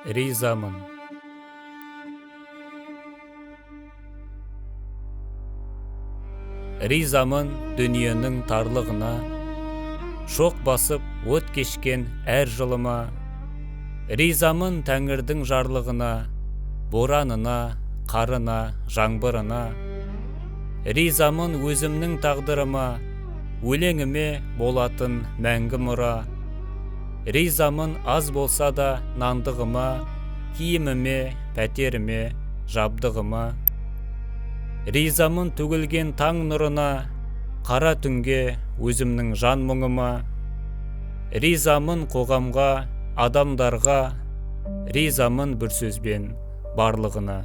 Ризамын. Ризамын дүниенің тарлығына, шоқ басып от кешкен әр жылыма. Ризамын Тәңірдің жарлығына, боранына, қарына, жаңбырына. Ризамын өзімнің тағдырыма, өлеңіме болатын мәңгі мұра. Ризамын аз болса да нандығыма, киіміме, пәтеріме, жабдығыма. Ризамын төгілген таң нұрына, қара түнге өзімнің жан мұңыма. Ризамын қоғамға, адамдарға, ризамын бір сөзбен барлығына.